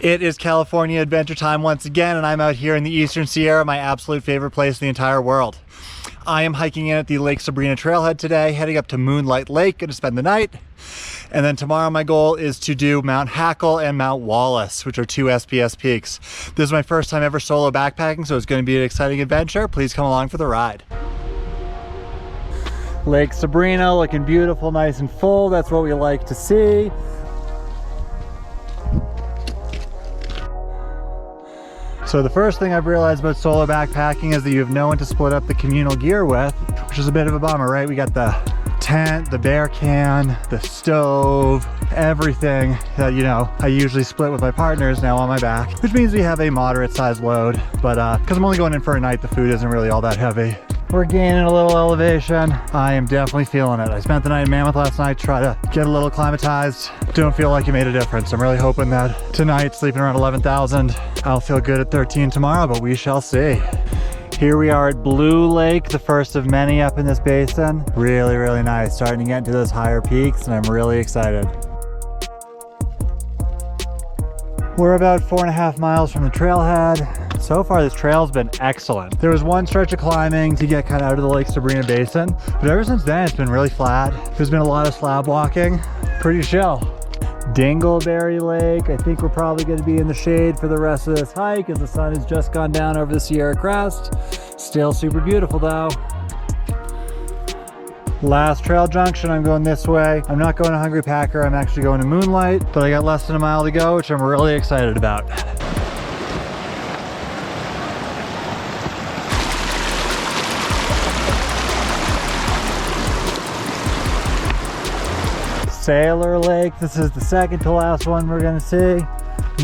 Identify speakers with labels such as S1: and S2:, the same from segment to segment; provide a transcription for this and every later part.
S1: It is California adventure time once again, and I'm out here in the Eastern Sierra, my absolute favorite place in the entire world. I am hiking in at the Lake Sabrina trailhead today, heading up to Moonlight Lake, going to spend the night. And then tomorrow my goal is to do Mount Hackle and Mount Wallace, which are two SPS peaks. This is my first time ever solo backpacking, so it's going to be an exciting adventure. Please come along for the ride. Lake Sabrina looking beautiful, nice and full. That's what we like to see. So the first thing I've realized about solo backpacking is that you have no one to split up the communal gear with, which is a bit of a bummer, right? We got the tent, the bear can, the stove, everything that, you know, I usually split with my partners now on my back, which means we have a moderate sized load. But because I'm only going in for a night, the food isn't really all that heavy. We're gaining a little elevation. I am definitely feeling it. I spent the night in Mammoth last night, try to get a little acclimatized. Don't feel like it made a difference. I'm really hoping that tonight, sleeping around 11,000, I'll feel good at 13 tomorrow, but we shall see. Here we are at Blue Lake, the first of many up in this basin. Really, really nice. Starting to get into those higher peaks, and I'm really excited. We're about 4.5 miles from the trailhead. So far this trail's been excellent. There was one stretch of climbing to get kind of out of the Lake Sabrina basin, but ever since then it's been really flat. There's been a lot of slab walking, pretty chill. Dingleberry Lake, I think we're probably going to be in the shade for the rest of this hike as the sun has just gone down over the Sierra Crest. Still super beautiful though. Last trail junction, I'm going this way. I'm not going to Hungry Packer, I'm actually going to Moonlight, but I got less than a mile to go, which I'm really excited about. Sailor Lake, this is the second to last one we're gonna see.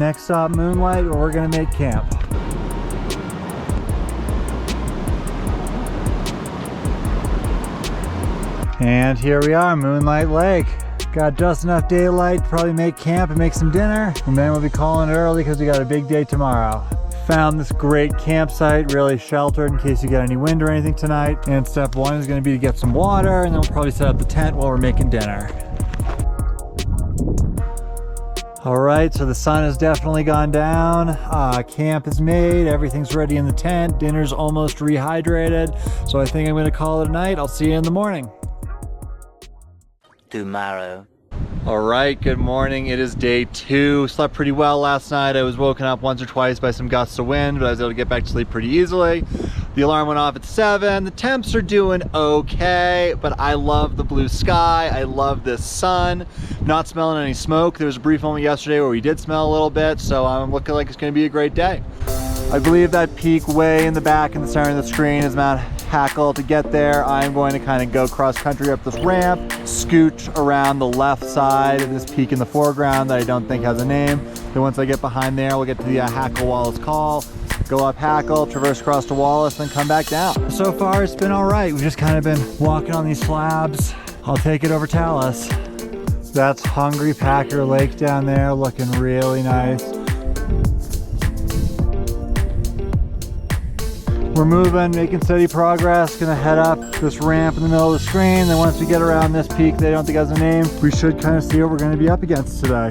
S1: Next stop, Moonlight, where we're gonna make camp. And here we are, Moonlight Lake. Got just enough daylight to probably make camp and make some dinner, and then we'll be calling it early because we got a big day tomorrow. Found this great campsite, really sheltered in case you get any wind or anything tonight. And step one is gonna be to get some water, and then we'll probably set up the tent while we're making dinner. All right, so the sun has definitely gone down. Camp is made, everything's ready in the tent, dinner's almost rehydrated. So I think I'm gonna call it a night. I'll see you in the morning.
S2: Tomorrow.
S1: All right, good morning. It is day 2. Slept pretty well last night. I was woken up once or twice by some gusts of wind, but I was able to get back to sleep pretty easily. The alarm went off at 7. The temps are doing okay, but I love the blue sky. I love this sun. Not smelling any smoke. There was a brief moment yesterday where we did smell a little bit, so I'm looking like it's gonna be a great day. I believe that peak way in the back in the center of the screen is Mount Hackle. To get there, I'm going to kind of go cross country up this ramp, scooch around the left side of this peak in the foreground that I don't think has a name. Then once I get behind there, we'll get to the Hackle Wallace Call, go up Hackle, traverse across to Wallace, then come back down. So far, it's been all right. We've just kind of been walking on these slabs. I'll take it over Talus. That's Hungry Packer Lake down there, looking really nice. We're moving, making steady progress. Gonna head up this ramp in the middle of the screen. Then once we get around this peak, they don't think has a name, we should kind of see what we're gonna be up against today.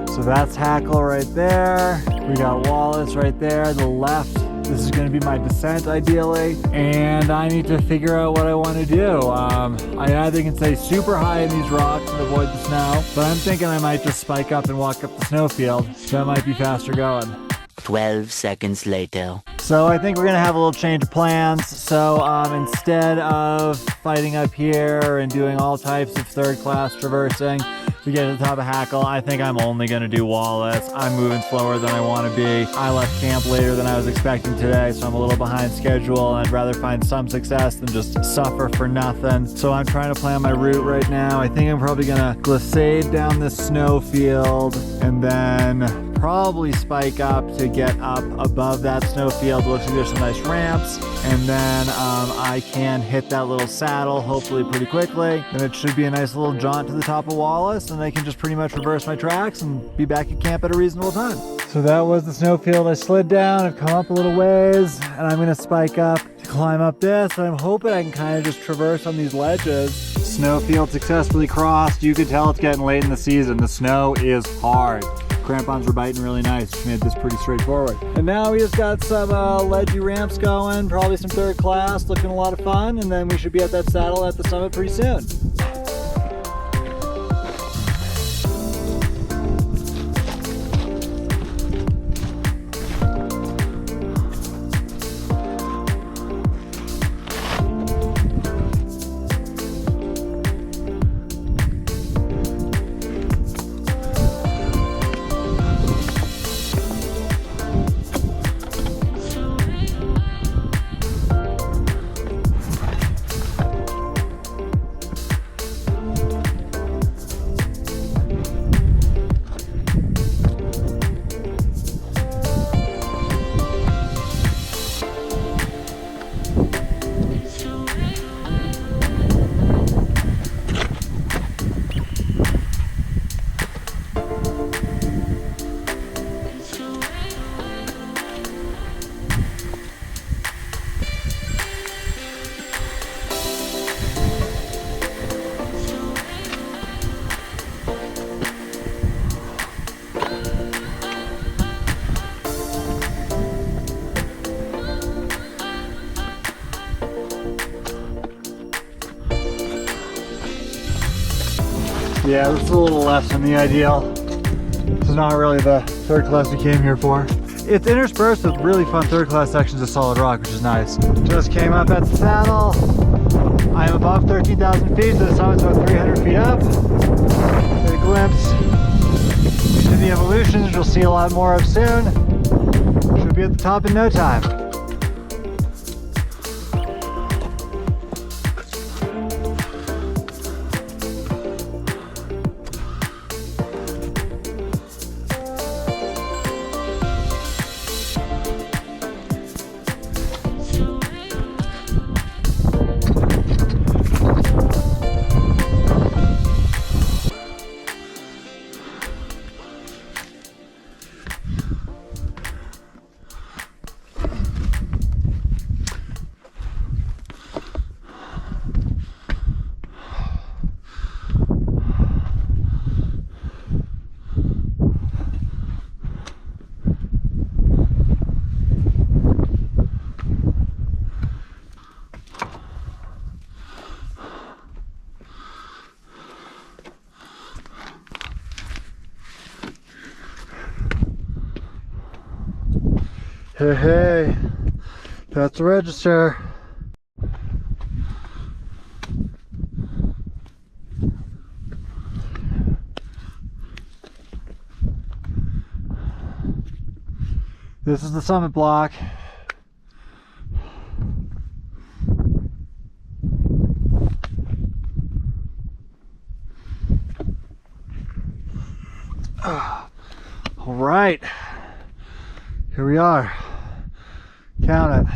S1: So that's Hackle right there. We got Wallace right there, the left. This is gonna be my descent ideally. And I need to figure out what I wanna do. I either can stay super high in these rocks and avoid the snow, but I'm thinking I might just spike up and walk up the snowfield. That might be faster going.
S2: 12 seconds later.
S1: So I think we're gonna have a little change of plans. So instead of fighting up here and doing all types of third class traversing to get to the top of Hackle, I think I'm only gonna do Wallace. I'm moving slower than I wanna be. I left camp later than I was expecting today, so I'm a little behind schedule, and I'd rather find some success than just suffer for nothing. So I'm trying to plan my route right now. I think I'm probably gonna glissade down this snowfield and then probably spike up to get up above that snowfield. Looks like there's some nice ramps, and then I can hit that little saddle hopefully pretty quickly, and it should be a nice little jaunt to the top of Wallace, and I can just pretty much reverse my tracks and be back at camp at a reasonable time. So that was the snowfield I slid down. I've come up a little ways, and I'm gonna spike up to climb up this, and I'm hoping I can kind of just traverse on these ledges. Snowfield successfully crossed. You could tell it's getting late in the season. The snow is hard. Crampons were biting really nice, which made this pretty straightforward. And now we just got some ledgy ramps going, probably some third class, looking a lot of fun, and then we should be at that saddle at the summit pretty soon. Yeah, this is a little less than the ideal. This is not really the third class we came here for. It's interspersed with really fun third class sections of solid rock, which is nice. Just came up at the saddle. I am above 13,000 feet, so the summit's about 300 feet up. Get a glimpse into the evolutions, which you'll see a lot more of soon. Should be at the top in no time. Hey, hey, that's the register. This is the summit block. All right, here we are. Count it.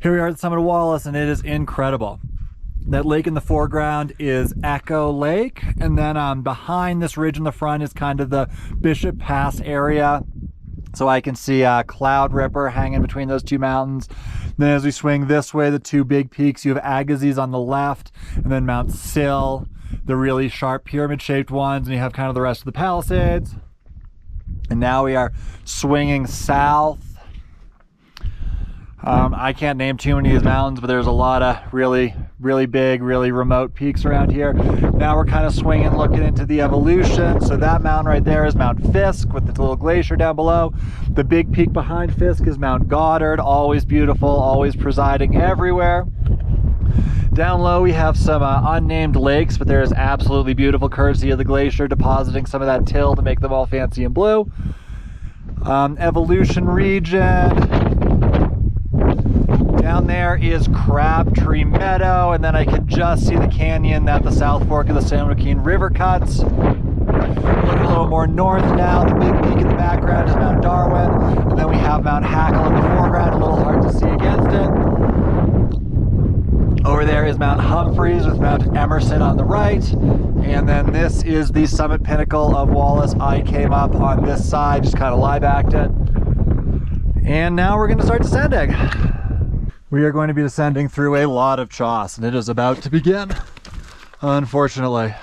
S1: Here we are at the summit of Wallace, and it is incredible. That lake in the foreground is Echo Lake, and then behind this ridge in the front is kind of the Bishop Pass area. So I can see Cloud Ripper hanging between those two mountains. Then as we swing this way, the two big peaks, you have Agassiz on the left, and then Mount Sill, the really sharp pyramid-shaped ones, and you have kind of the rest of the Palisades. And now we are swinging south. I can't name too many of these mountains, but there's a lot of really big, really remote peaks around here. Now we're kind of swinging, looking into the evolution. So that mountain right there is Mount Fisk with the little glacier down below. The big peak behind Fisk is Mount Goddard, always beautiful, always presiding everywhere. Down low we have some unnamed lakes, but there is absolutely beautiful courtesy of the glacier depositing some of that till to make them all fancy and blue. Evolution region. Down there is Crabtree Meadow, and then I can just see the canyon that the South Fork of the San Joaquin River cuts. Look a little more north now. The big peak in the background is Mount Darwin, and then we have Mount Hackle in the foreground, a little hard to see against it. Over there is Mount Humphreys with Mount Emerson on the right. And then this is the summit pinnacle of Wallace. I came up on this side, just kind of lie-backed it. And now we're going to start descending. We are going to be descending through a lot of choss, and it is about to begin, unfortunately.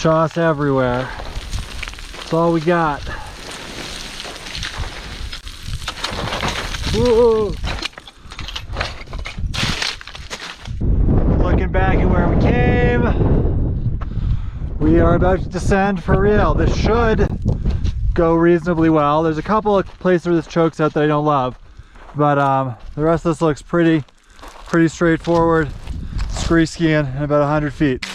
S1: Choss everywhere. That's all we got. Whoa. Looking back at where we came, we are about to descend for real. This should go reasonably well. There's a couple of places where this chokes out that I don't love, but the rest of this looks pretty straightforward. Scree skiing in about 100 feet.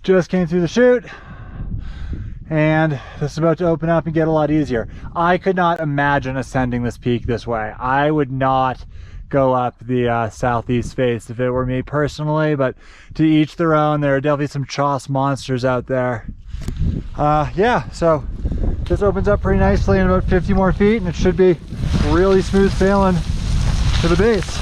S1: Just came through the chute, and this is about to open up and get a lot easier. I could not imagine ascending this peak this way. I would not go up the southeast face if it were me personally, but to each their own. There are definitely some choss monsters out there. Yeah, so this opens up pretty nicely in about 50 more feet, and it should be really smooth sailing to the base.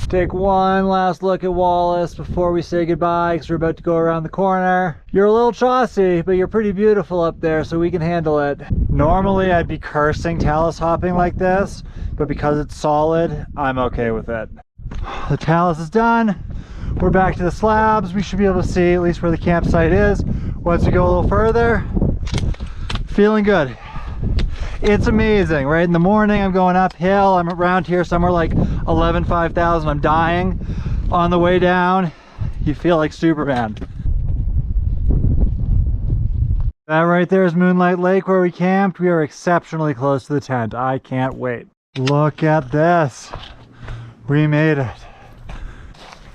S1: Take one last look at Wallace before we say goodbye, because we're about to go around the corner. You're a little chossy, but you're pretty beautiful up there, so we can handle it. Normally I'd be cursing talus hopping like this, but because it's solid, I'm okay with it. The talus is done. We're back to the slabs. We should be able to see at least where the campsite is. Once we go a little further, feeling good. It's amazing, right? In the morning I'm going uphill. I'm around here somewhere like 5,000. I'm dying. On the way down, you feel like Superman. That right there is Moonlight Lake where we camped. We are exceptionally close to the tent. I can't wait. Look at this. We made it.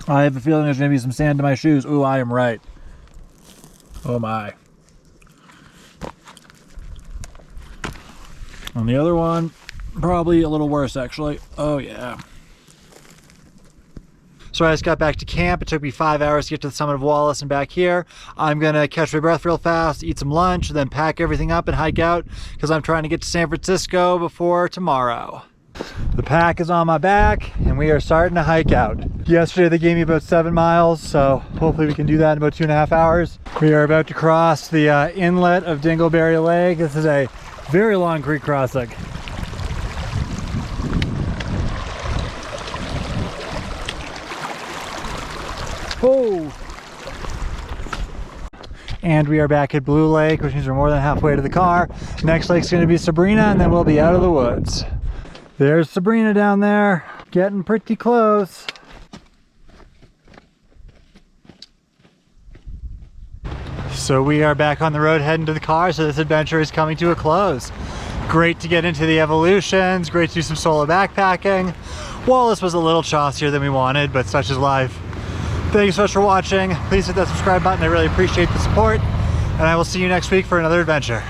S1: I have a feeling there's gonna be some sand in my shoes. Ooh, I am right. Oh my. On the other one, probably a little worse actually. Oh yeah. So I just got back to camp. It took me 5 hours to get to the summit of Wallace and back here. I'm gonna catch my breath real fast, eat some lunch, then pack everything up and hike out because I'm trying to get to San Francisco before tomorrow. The pack is on my back and we are starting to hike out. Yesterday they gave me about 7 miles, so hopefully we can do that in about 2.5 hours. We are about to cross the inlet of Dingleberry Lake. This is a very long creek crossing. Oh! And we are back at Blue Lake, which means we're more than halfway to the car. Next lake's going to be Sabrina, and then we'll be out of the woods. There's Sabrina down there, getting pretty close. So we are back on the road heading to the car, so this adventure is coming to a close. Great to get into the evolutions, great to do some solo backpacking. Wallace was a little chossier than we wanted, but such is life. Thank you so much for watching. Please hit that subscribe button, I really appreciate the support. And I will see you next week for another adventure.